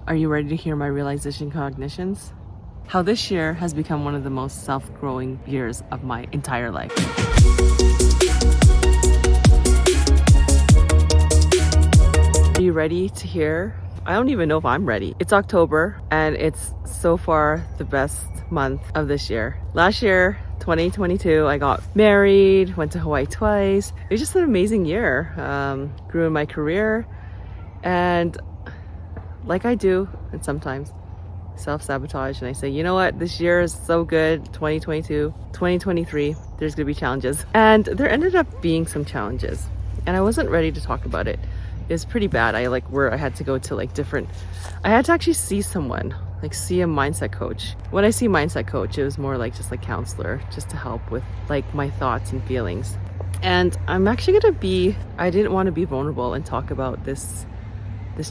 Are you ready to hear my realization cognitions? How this year has become one of the most self-growing years of my entire life. Are you ready to hear? I don't even know if I'm ready. It's October and it's so far the best month of this year. Last year, 2022, I got married, went to Hawaii twice. It was just an amazing year. Grew in my career, and like I do, and sometimes self-sabotage, and I say, you know what, this year is so good. 2022, 2023, there's gonna be challenges, and there ended up being some challenges, and I wasn't ready to talk about it. It was pretty bad. I had to go to I had to actually see someone, see a mindset coach. When I see mindset coach, it was more like just like counselor, just to help with my thoughts and feelings. And I'm actually I didn't want to be vulnerable and talk about this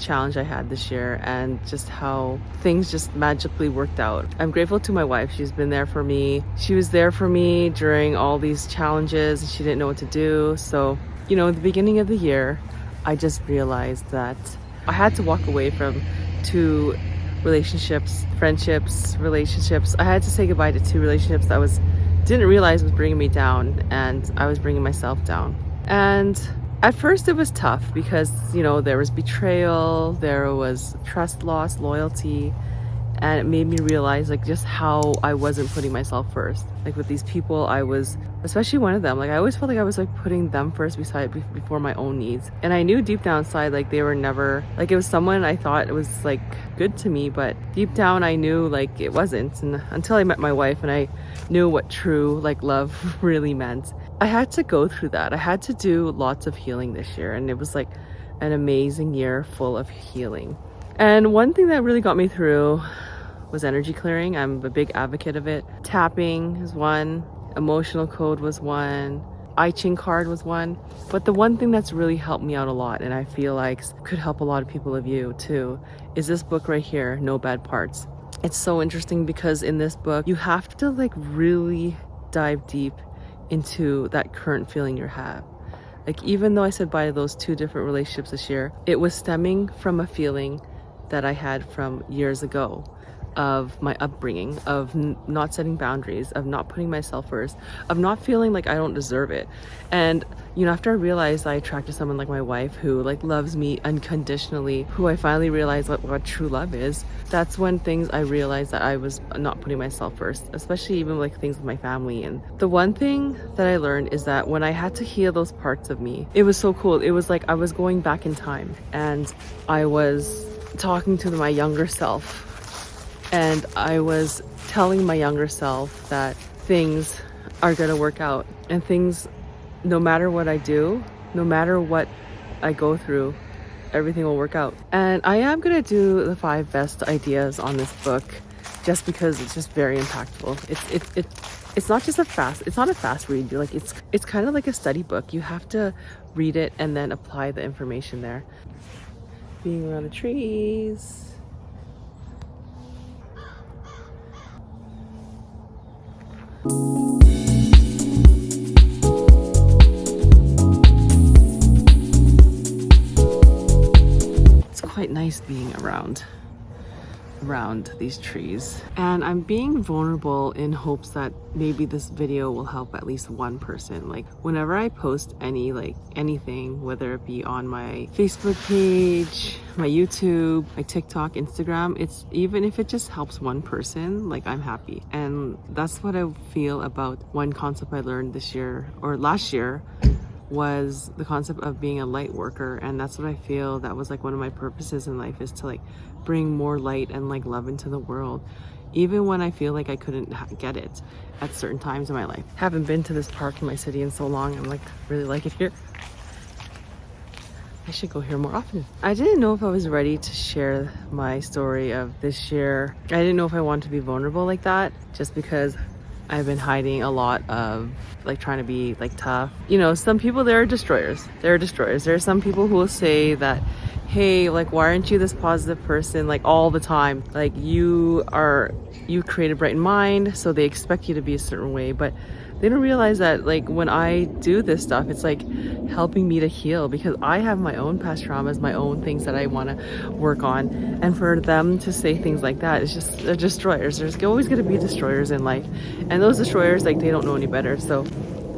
challenge I had this year and just how things just magically worked out. I'm grateful to my wife. She's been there for me. She was there for me during all these challenges and she didn't know what to do. So, at the beginning of the year, I just realized that I had to walk away from 2 relationships, friendships, relationships. I had to say goodbye to 2 relationships that didn't realize was bringing me down, and I was bringing myself down. And at first it was tough because, there was betrayal, there was trust loss, loyalty, and it made me realize just how I wasn't putting myself first. With these people, especially one of them, I always felt like I was putting them first before my own needs. And I knew deep down inside, they were never, it was someone I thought was good to me, but deep down I knew it wasn't. And until I met my wife and I knew what true love really meant. I had to go through that. I had to do lots of healing this year, and it was an amazing year full of healing. And one thing that really got me through was energy clearing. I'm a big advocate of it. Tapping is one, emotional code was one, I Ching card was one. But the one thing that's really helped me out a lot, and I feel could help a lot of people of you too, is this book right here, No Bad Parts. It's so interesting because in this book, you have to really dive deep into that current feeling you have. Even though I said bye to those 2 different relationships this year, it was stemming from a feeling that I had from years ago, of my upbringing, of not setting boundaries, of not putting myself first, of not feeling I don't deserve it. And after I realized I attracted someone like my wife who loves me unconditionally, who I finally realized what true love is, that's when I realized that I was not putting myself first, especially even things with my family. And the one thing that I learned is that when I had to heal those parts of me, it was so cool. It was I was going back in time and I was talking to my younger self. And I was telling my younger self that things are going to work out, and things, no matter what I do, no matter what I go through, everything will work out. And I am going to do the 5 best ideas on this book just because it's just very impactful. It's not just it's not a fast read. It's kind of like a study book. You have to read it and then apply the information there. Being around the trees. It's quite nice being around these trees, and I'm being vulnerable in hopes that maybe this video will help at least one person. Whenever I post anything, whether it be on my Facebook page, my YouTube, my TikTok, Instagram, it's even if it just helps one person, I'm happy. And that's what I feel about one concept I learned this year or last year, was the concept of being a light worker. And that's what I feel that was one of my purposes in life, is to bring more light and love into the world, even when I feel I couldn't get it at certain times in my life. Haven't been to this park in my city in so long. I'm really like it here. I should go here more often. I didn't know if I was ready to share my story of this year. I didn't know if I wanted to be vulnerable like that, just because I've been hiding a lot of trying to be tough. Some people, they're destroyers. There are some people who will say that, hey, why aren't you this positive person all the time? You create a bright mind, so they expect you to be a certain way. But They don't realize that like when I do this stuff, it's like helping me to heal, because I have my own past traumas, my own things that I want to work on. And for them to say things like that, it's just, they're destroyers. There's always going to be destroyers in life, and those destroyers, like, they don't know any better. So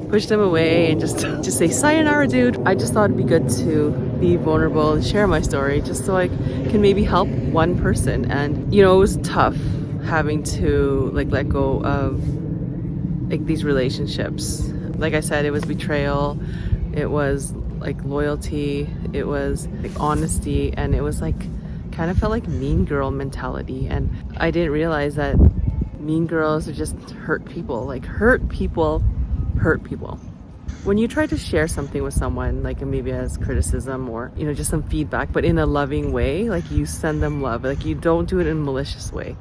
push them away and just say sayonara, dude. I just thought it'd be good to be vulnerable and share my story, just so I can maybe help one person. And you know, it was tough having to like let go of like these relationships. Like I said, it was betrayal, it was like loyalty, it was like honesty, and it was like kind of felt like mean girl mentality. And I didn't realize that mean girls are just hurt people. Like hurt people hurt people. When you try to share something with someone, like maybe as criticism or, you know, just some feedback, but in a loving way, like you send them love, like you don't do it in a malicious way.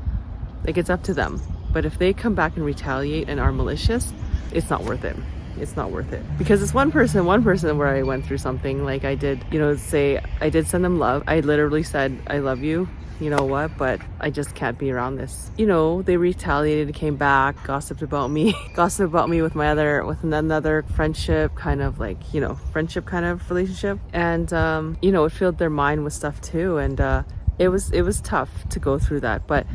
Like it's up to them. But if they come back and retaliate and are malicious, it's not worth it. It's not worth it. Because it's one person where I went through something, like I did, you know, say, I did send them love. I literally said, I love you, you know what, but I just can't be around this. You know, they retaliated, came back, gossiped about me with another friendship, kind of like, you know, friendship kind of relationship. And, you know, it filled their mind with stuff too. And it was tough to go through that. But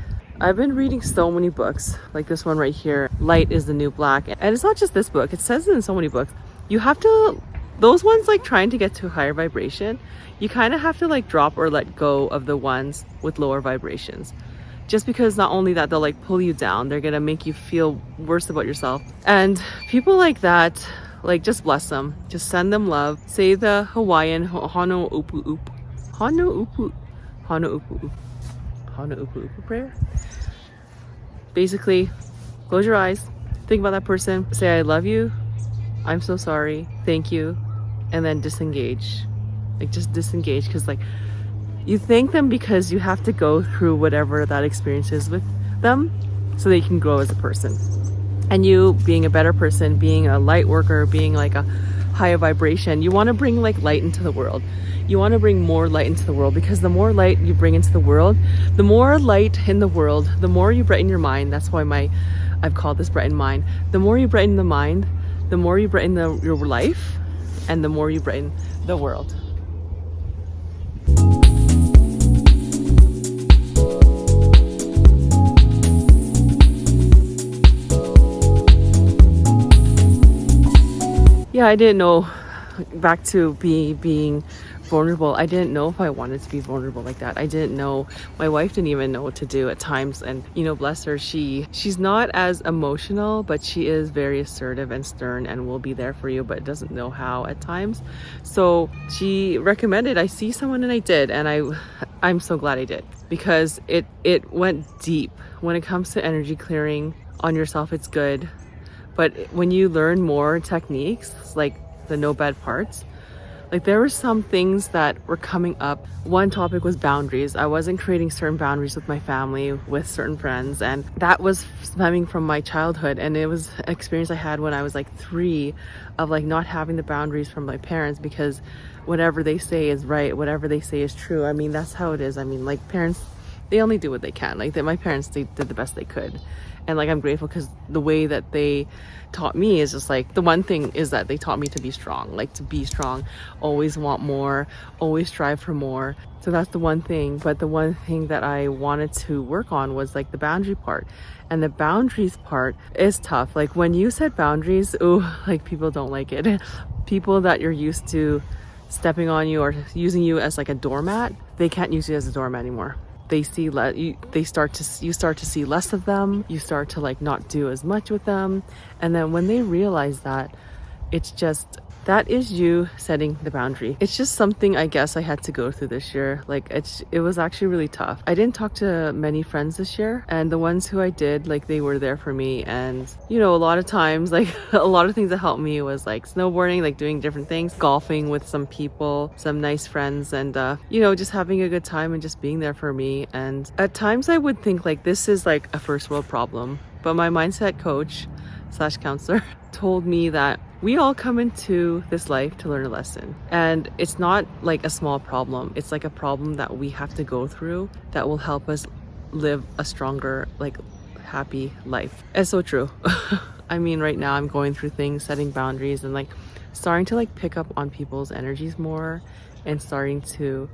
I've been reading so many books, like this one right here, Light is the New Black. And it's not just this book, it says it in so many books. You have to, those ones like trying to get to a higher vibration, you kind of have to like drop or let go of the ones with lower vibrations. Just because not only that, they'll like pull you down, they're gonna make you feel worse about yourself. And people like that, like just bless them, just send them love. Say the Hawaiian Hano Upu Upu. Hano Upu Upu. Hana Upu Upu prayer. Basically, close your eyes, think about that person, say I love you, I'm so sorry, thank you, and then disengage. Like just disengage, because like you thank them because you have to go through whatever that experience is with them so they can grow as a person. And you being a better person, being a light worker, being like a higher vibration, you want to bring like light into the world. You want to bring more light into the world, because the more light you bring into the world, the more light in the world, the more you brighten your mind. That's why I've called this Brighten Mind. The more you brighten the mind, the more you brighten your life, and the more you brighten the world. Yeah, I didn't know, back to being vulnerable, I didn't know if I wanted to be vulnerable like that. I didn't know. My wife didn't even know what to do at times. And you know, bless her, she's not as emotional, but she is very assertive and stern and will be there for you, but doesn't know how at times. So she recommended I see someone, and I did, and I'm so glad I did, because it went deep. When it comes to energy clearing on yourself, it's good. But when you learn more techniques, like the no bad parts, like there were some things that were coming up. One topic was boundaries. I wasn't creating certain boundaries with my family, with certain friends, and that was stemming from my childhood. And it was an experience I had when I was like 3, of like not having the boundaries from my parents, because whatever they say is right, whatever they say is true. I mean, that's how it is. I mean, like parents, they only do what they can. Like my parents, they did the best they could. And like I'm grateful, because the way that they taught me is just like, the one thing is that they taught me to be strong, like to be strong, always want more, always strive for more. So that's the one thing. But the one thing that I wanted to work on was like the boundary part. And the boundaries part is tough. Like when you set boundaries, like people don't like it. People that you're used to stepping on you or using you as like a doormat, they can't use you as a doormat anymore. They see you start to see less of them. You start to like not do as much with them. And then when they realize that, it's just, that is you setting the boundary. It's just something I guess I had to go through this year. Like it was actually really tough. I didn't talk to many friends this year, and the ones who I did, like they were there for me. And you know, a lot of times, like a lot of things that helped me was like snowboarding, like doing different things, golfing with some people, some nice friends, and you know, just having a good time and just being there for me. And at times I would think like this is like a first world problem, but my mindset coach / counselor told me that we all come into this life to learn a lesson, and it's not like a small problem. It's like a problem that we have to go through that will help us live a stronger, like happy life. It's so true. I mean, right now I'm going through things, setting boundaries, and like starting to like pick up on people's energies more, and starting to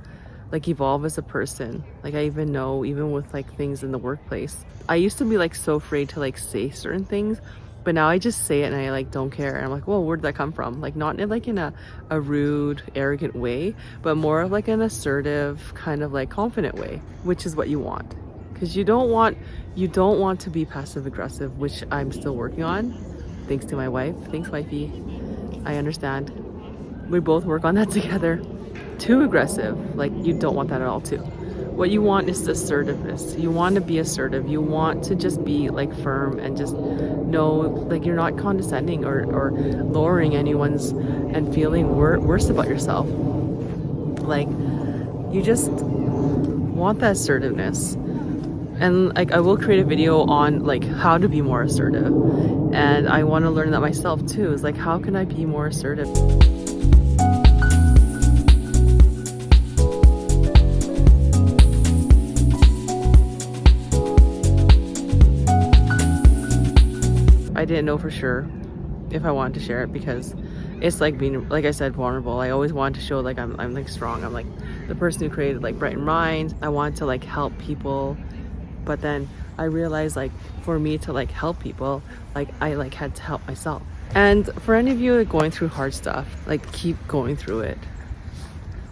like evolve as a person. Like I even know, even with like things in the workplace, I used to be like so afraid to like say certain things, but now I just say it and I like don't care. And I'm like, whoa, where'd that come from? Like not in like in a rude, arrogant way, but more of like an assertive, kind of like confident way, which is what you want. Because you don't want to be passive aggressive, which I'm still working on. Thanks to my wife. Thanks, wifey. I understand. We both work on that together. Too aggressive. Like you don't want that at all too. What you want is assertiveness. You want to be assertive. You want to just be like firm and just know like you're not condescending or lowering anyone's and feeling worse about yourself. Like you just want that assertiveness. And like I will create a video on like how to be more assertive. And I want to learn that myself too. Is like how can I be more assertive? I didn't know for sure if I wanted to share it because it's like being, like I said, vulnerable. I always wanted to show like I'm like strong. I'm like the person who created like Brighten Minds. I wanted to like help people, but then I realized like for me to like help people, like I like had to help myself. And for any of you like, going through hard stuff, like keep going through it.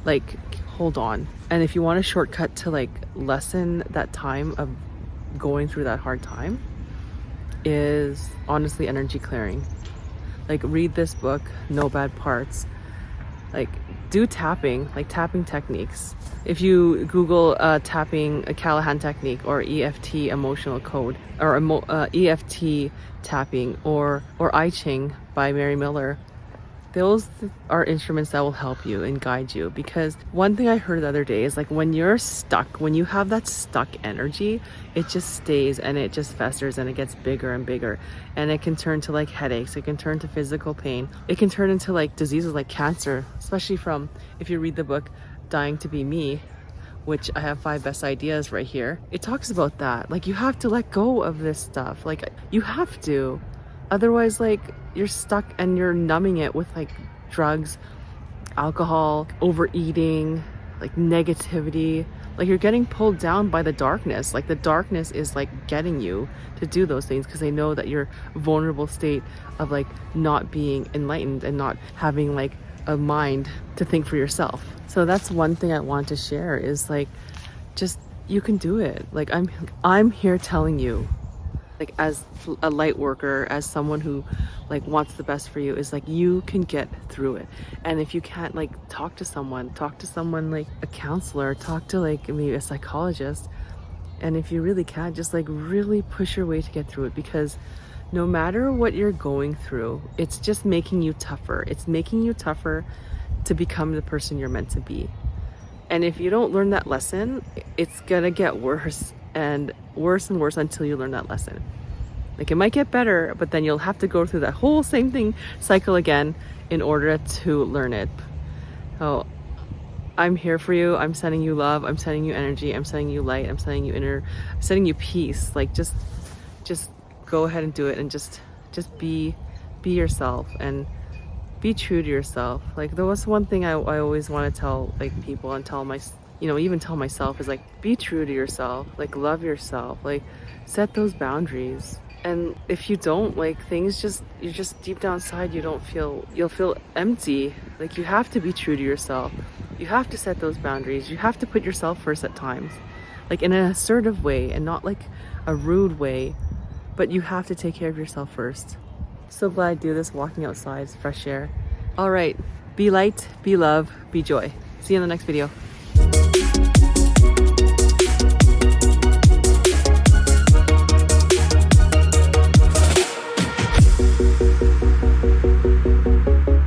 Like hold on. And if you want a shortcut to like lessen that time of going through that hard time, is honestly energy clearing. Like read this book, No Bad Parts. Like do tapping, like tapping techniques. If you Google tapping a Callahan technique or EFT emotional code or EFT tapping or I Ching by Mary Miller, those are instruments that will help you and guide you. Because one thing I heard the other day is like when you're stuck, when you have that stuck energy, it just stays and it just festers and it gets bigger and bigger, and it can turn to like headaches, it can turn to physical pain, it can turn into like diseases like cancer, especially from, if you read the book Dying to Be Me, which I have 5 best ideas right here, it talks about that. Like you have to let go of this stuff. Like you have to. Otherwise, like you're stuck and you're numbing it with like drugs, alcohol, overeating, like negativity. Like you're getting pulled down by the darkness. Like the darkness is like getting you to do those things because they know that you're vulnerable state of like not being enlightened and not having like a mind to think for yourself. So that's one thing I want to share is like, just, you can do it. Like I'm here telling you, like as a light worker, as someone who like wants the best for you, is like you can get through it. And if you can't, like talk to someone like a counselor, talk to like maybe a psychologist. And if you really can't, just like really push your way to get through it, because no matter what you're going through, it's just making you tougher. It's making you tougher to become the person you're meant to be. And if you don't learn that lesson, it's gonna get worse and worse and worse until you learn that lesson. Like it might get better, but then you'll have to go through that whole same thing cycle again in order to learn it. So I'm here for you. I'm sending you love. I'm sending you energy. I'm sending you light. I'm sending you peace. Like just go ahead and do it, and just be yourself and be true to yourself. Like there was one thing I always want to tell like people and tell even tell myself is like, be true to yourself, like love yourself, like set those boundaries. And if you don't, like you're just deep down inside, you'll feel empty. Like you have to be true to yourself. You have to set those boundaries. You have to put yourself first at times, like in an assertive way and not like a rude way, but you have to take care of yourself first. So glad I do this, walking outside, it's fresh air. All right, be light, be love, be joy. See you in the next video.